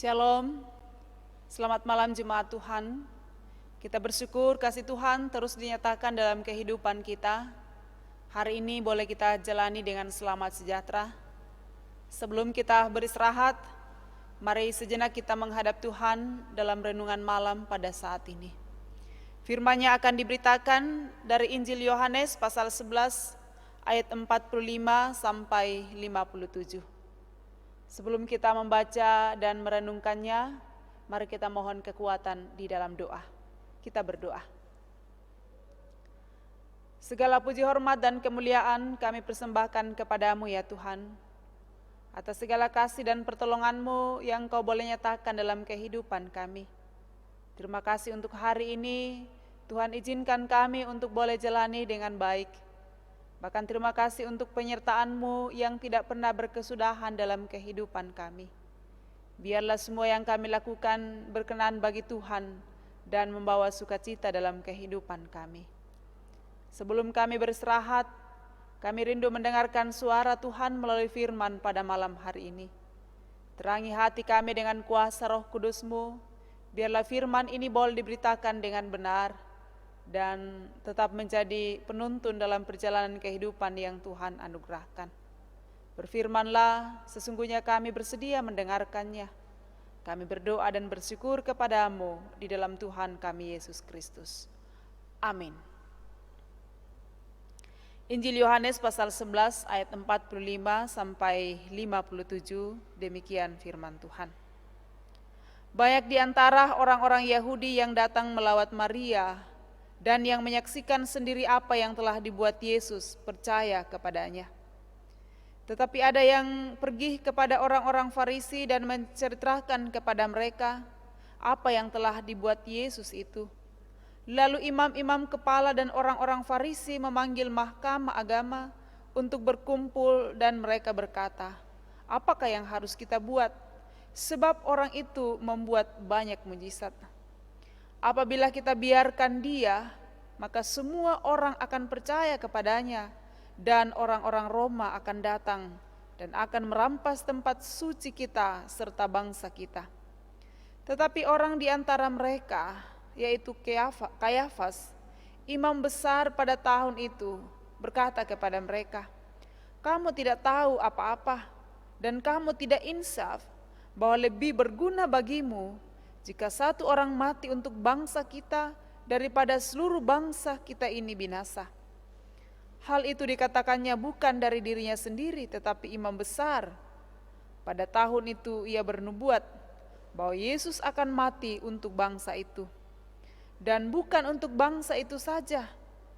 Shalom, selamat malam jemaat Tuhan. Kita bersyukur kasih Tuhan terus dinyatakan dalam kehidupan kita. Hari ini boleh kita jalani dengan selamat sejahtera. Sebelum kita beristirahat, mari sejenak kita menghadap Tuhan dalam renungan malam pada saat ini. Firman-Nya akan diberitakan dari Injil Yohanes pasal 11 ayat 45 sampai 57. Sebelum kita membaca dan merenungkannya, mari kita mohon kekuatan di dalam doa. Kita berdoa. Segala puji hormat dan kemuliaan kami persembahkan kepadamu ya Tuhan, atas segala kasih dan pertolongan-Mu yang Kau boleh nyatakan dalam kehidupan kami. Terima kasih untuk hari ini, Tuhan izinkan kami untuk boleh jalani dengan baik. Bahkan terima kasih untuk penyertaan-Mu yang tidak pernah berkesudahan dalam kehidupan kami. Biarlah semua yang kami lakukan berkenan bagi Tuhan dan membawa sukacita dalam kehidupan kami. Sebelum kami beristirahat, kami rindu mendengarkan suara Tuhan melalui firman pada malam hari ini. Terangi hati kami dengan kuasa Roh Kudus-Mu, biarlah firman ini boleh diberitakan dengan benar, dan tetap menjadi penuntun dalam perjalanan kehidupan yang Tuhan anugerahkan. Berfirmanlah, sesungguhnya kami bersedia mendengarkannya. Kami berdoa dan bersyukur kepadamu di dalam Tuhan kami Yesus Kristus. Amin. Injil Yohanes pasal 11 ayat 45 sampai 57, demikian firman Tuhan. Banyak di antara orang-orang Yahudi yang datang melawat Maria dan yang menyaksikan sendiri apa yang telah dibuat Yesus percaya kepadanya. Tetapi ada yang pergi kepada orang-orang Farisi dan menceritakan kepada mereka apa yang telah dibuat Yesus itu. Lalu imam-imam kepala dan orang-orang Farisi memanggil mahkamah agama untuk berkumpul dan mereka berkata, "Apakah yang harus kita buat? Sebab orang itu membuat banyak mujizat. Apabila kita biarkan dia, maka semua orang akan percaya kepadanya, dan orang-orang Roma akan datang dan akan merampas tempat suci kita serta bangsa kita." Tetapi orang di antara mereka, yaitu Kayafas, imam besar pada tahun itu, berkata kepada mereka, "Kamu tidak tahu apa-apa, dan kamu tidak insaf bahwa lebih berguna bagimu jika satu orang mati untuk bangsa kita daripada seluruh bangsa kita ini binasa." Hal itu dikatakannya bukan dari dirinya sendiri, tetapi imam besar. Pada tahun itu ia bernubuat bahwa Yesus akan mati untuk bangsa itu. Dan bukan untuk bangsa itu saja,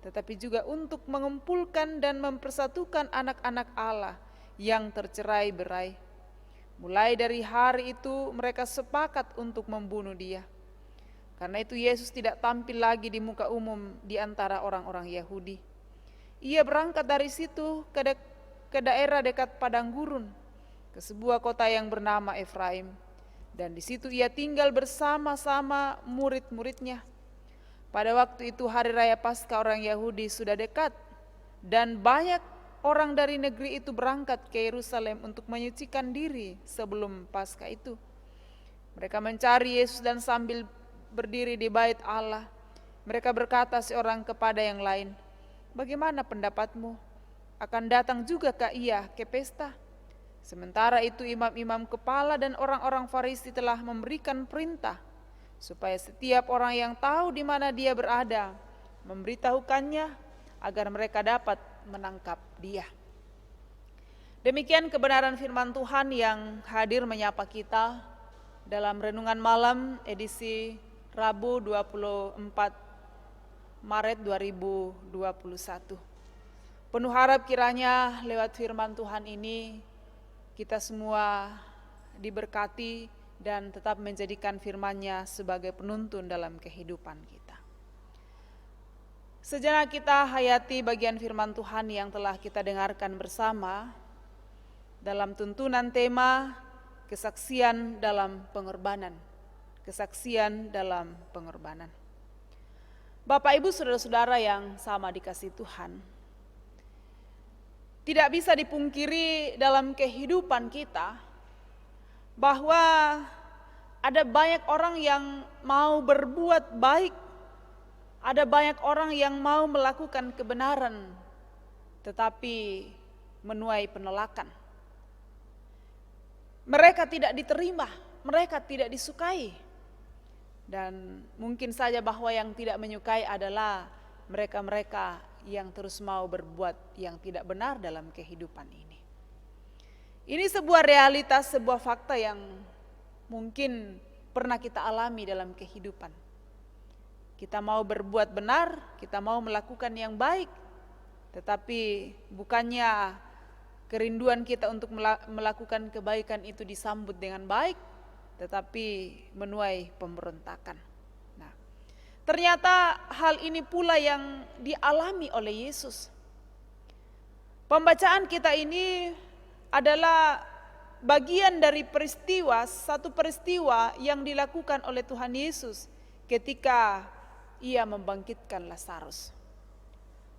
tetapi juga untuk mengumpulkan dan mempersatukan anak-anak Allah yang tercerai-berai. Mulai dari hari itu mereka sepakat untuk membunuh dia. Karena itu Yesus tidak tampil lagi di muka umum di antara orang-orang Yahudi. Ia berangkat dari situ ke daerah dekat padang gurun, ke sebuah kota yang bernama Efraim. Dan di situ ia tinggal bersama-sama murid-muridnya. Pada waktu itu hari raya Paskah orang Yahudi sudah dekat, dan banyak orang dari negeri itu berangkat ke Yerusalem untuk menyucikan diri sebelum Paskah itu. Mereka mencari Yesus dan sambil berdiri di bait Allah, mereka berkata seorang kepada yang lain, "Bagaimana pendapatmu? Akan datang juga kah ia ke pesta?" Sementara itu imam-imam kepala dan orang-orang Farisi telah memberikan perintah supaya setiap orang yang tahu di mana dia berada memberitahukannya agar mereka dapat menangkap dia. Demikian kebenaran firman Tuhan yang hadir menyapa kita dalam renungan malam edisi Rabu 24 Maret 2021. Penuh harap kiranya lewat firman Tuhan ini kita semua diberkati dan tetap menjadikan firman-Nya sebagai penuntun dalam kehidupan kita. Sejenak kita hayati bagian firman Tuhan yang telah kita dengarkan bersama dalam tuntunan tema kesaksian dalam pengorbanan. Kesaksian dalam pengorbanan. Bapak, Ibu, saudara-saudara yang sama dikasihi Tuhan, tidak bisa dipungkiri dalam kehidupan kita bahwa Ada banyak orang yang mau berbuat baik, ada banyak orang yang mau melakukan kebenaran, tetapi menuai penolakan. Mereka tidak diterima, mereka tidak disukai. Dan mungkin saja bahwa yang tidak menyukai adalah mereka-mereka yang terus mau berbuat yang tidak benar dalam kehidupan ini. Ini sebuah realitas, sebuah fakta yang mungkin pernah kita alami dalam kehidupan. Kita mau berbuat benar, kita mau melakukan yang baik, tetapi bukannya kerinduan kita untuk melakukan kebaikan itu disambut dengan baik, tetapi menuai pemberontakan. Nah, ternyata hal ini pula yang dialami oleh Yesus. Pembacaan kita ini adalah bagian dari satu peristiwa yang dilakukan oleh Tuhan Yesus ketika Ia membangkitkan Lazarus.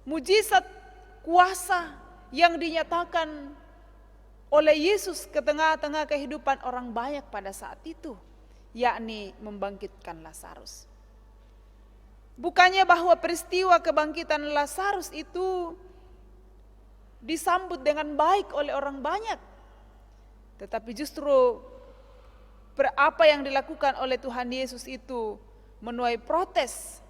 Mujizat kuasa yang dinyatakan oleh Yesus ke tengah-tengah kehidupan orang banyak pada saat itu, yakni membangkitkan Lazarus. Bukannya bahwa peristiwa kebangkitan Lazarus itu disambut dengan baik oleh orang banyak, tetapi justru apa yang dilakukan oleh Tuhan Yesus itu menuai protes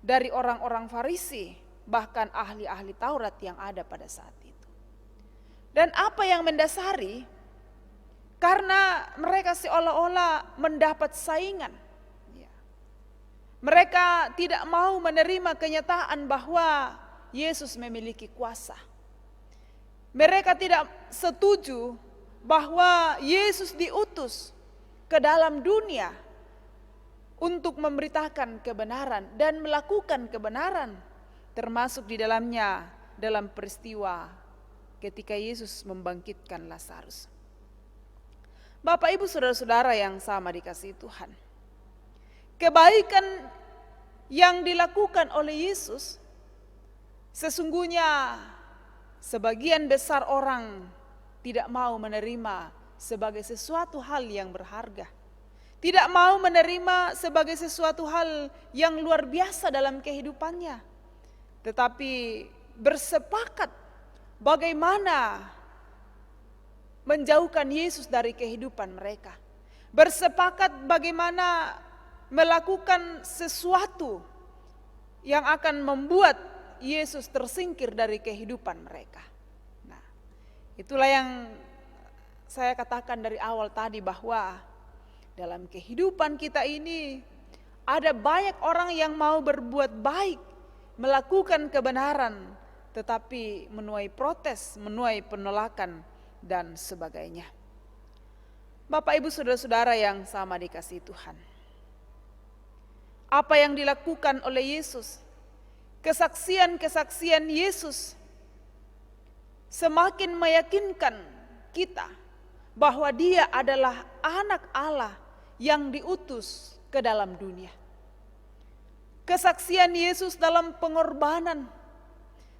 dari orang-orang Farisi, bahkan ahli-ahli Taurat yang ada pada saat itu. Dan apa yang mendasari? Karena mereka seolah-olah mendapat saingan. Mereka tidak mau menerima kenyataan bahwa Yesus memiliki kuasa. Mereka tidak setuju bahwa Yesus diutus ke dalam dunia untuk memberitakan kebenaran dan melakukan kebenaran, termasuk di dalamnya dalam peristiwa ketika Yesus membangkitkan Lazarus. Bapak, Ibu, saudara-saudara yang sama dikasihi Tuhan, kebaikan yang dilakukan oleh Yesus sesungguhnya sebagian besar orang tidak mau menerima sebagai sesuatu hal yang berharga. Tidak mau menerima sebagai sesuatu hal yang luar biasa dalam kehidupannya. Tetapi bersepakat bagaimana menjauhkan Yesus dari kehidupan mereka. Bersepakat bagaimana melakukan sesuatu yang akan membuat Yesus tersingkir dari kehidupan mereka. Itulah yang saya katakan dari awal tadi, bahwa dalam kehidupan kita ini ada banyak orang yang mau berbuat baik, melakukan kebenaran, tetapi menuai protes, menuai penolakan dan sebagainya. Bapak, Ibu, saudara-saudara yang sama dikasihi Tuhan, apa yang dilakukan oleh Yesus, kesaksian-kesaksian Yesus semakin meyakinkan kita bahwa Dia adalah anak Allah yang diutus ke dalam dunia. Kesaksian Yesus dalam pengorbanan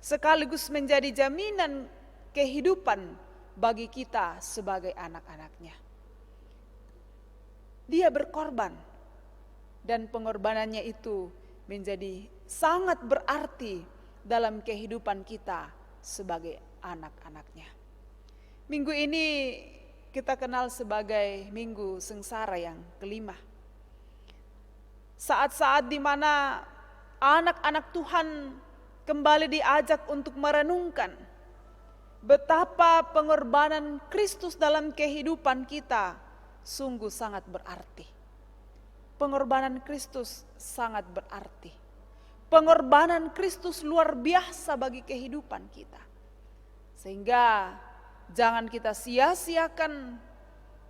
sekaligus menjadi jaminan kehidupan bagi kita sebagai anak-anaknya. Dia berkorban dan pengorbanannya itu menjadi sangat berarti dalam kehidupan kita sebagai anak-anaknya. Minggu ini kita kenal sebagai Minggu Sengsara yang kelima. Saat-saat di mana anak-anak Tuhan kembali diajak untuk merenungkan betapa pengorbanan Kristus dalam kehidupan kita sungguh sangat berarti. Pengorbanan Kristus sangat berarti. Pengorbanan Kristus luar biasa bagi kehidupan kita. Sehingga jangan kita sia-siakan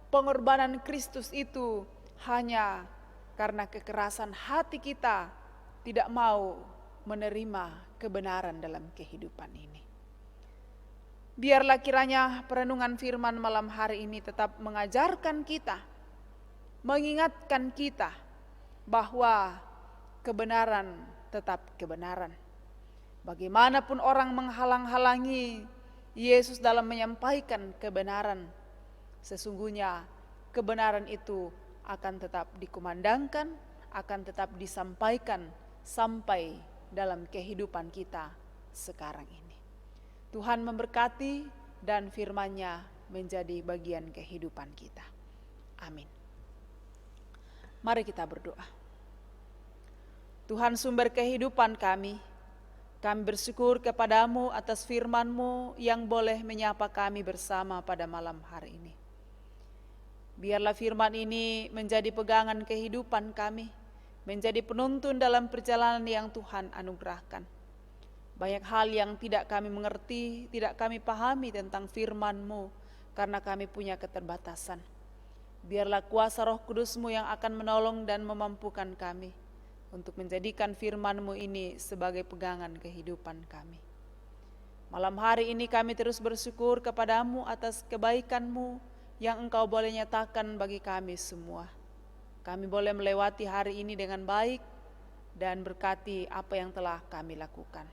pengorbanan Kristus itu hanya karena kekerasan hati kita tidak mau menerima kebenaran dalam kehidupan ini. Biarlah kiranya perenungan firman malam hari ini tetap mengajarkan kita, mengingatkan kita bahwa kebenaran tetap kebenaran. Bagaimanapun orang menghalang-halangi Yesus dalam menyampaikan kebenaran, sesungguhnya kebenaran itu akan tetap dikumandangkan, akan tetap disampaikan sampai dalam kehidupan kita sekarang ini. Tuhan memberkati dan firman-Nya menjadi bagian kehidupan kita. Amin. Mari kita berdoa. Tuhan sumber kehidupan kami bersyukur kepadamu atas firman-Mu yang boleh menyapa kami bersama pada malam hari ini. Biarlah firman ini menjadi pegangan kehidupan kami, menjadi penuntun dalam perjalanan yang Tuhan anugerahkan. Banyak hal yang tidak kami mengerti, tidak kami pahami tentang firman-Mu karena kami punya keterbatasan. Biarlah kuasa Roh Kudus-Mu yang akan menolong dan memampukan kami untuk menjadikan firman-Mu ini sebagai pegangan kehidupan kami. Malam hari ini kami terus bersyukur kepadamu atas kebaikan-Mu yang Engkau boleh nyatakan bagi kami semua. Kami boleh melewati hari ini dengan baik dan berkati apa yang telah kami lakukan.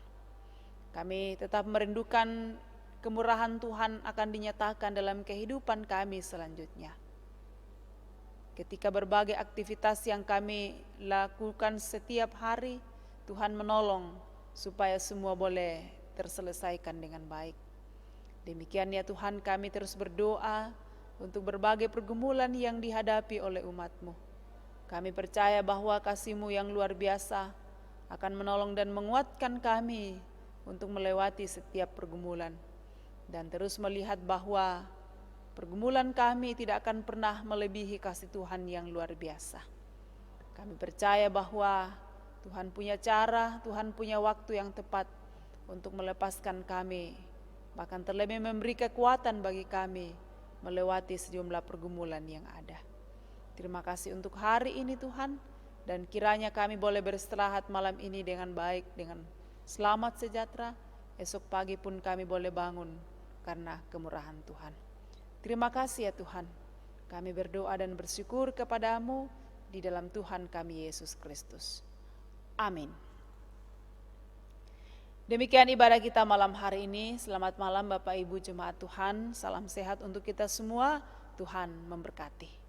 Kami tetap merindukan kemurahan Tuhan akan dinyatakan dalam kehidupan kami selanjutnya. Ketika berbagai aktivitas yang kami lakukan setiap hari, Tuhan menolong supaya semua boleh terselesaikan dengan baik. Demikian ya Tuhan, kami terus berdoa untuk berbagai pergumulan yang dihadapi oleh umat-Mu. Kami percaya bahwa kasih-Mu yang luar biasa akan menolong dan menguatkan kami untuk melewati setiap pergumulan. Dan terus melihat bahwa pergumulan kami tidak akan pernah melebihi kasih Tuhan yang luar biasa. Kami percaya bahwa Tuhan punya cara, Tuhan punya waktu yang tepat untuk melepaskan kami, bahkan terlebih memberi kekuatan bagi kami melewati sejumlah pergumulan yang ada. Terima kasih untuk hari ini Tuhan, dan kiranya kami boleh beristirahat malam ini dengan baik, dengan selamat sejahtera. Esok pagi pun kami boleh bangun karena kemurahan Tuhan. Terima kasih ya Tuhan. Kami berdoa dan bersyukur kepadamu di dalam Tuhan kami Yesus Kristus. Amin. Demikian ibadah kita malam hari ini. Selamat malam Bapak Ibu Jemaat Tuhan. Salam sehat untuk kita semua. Tuhan memberkati.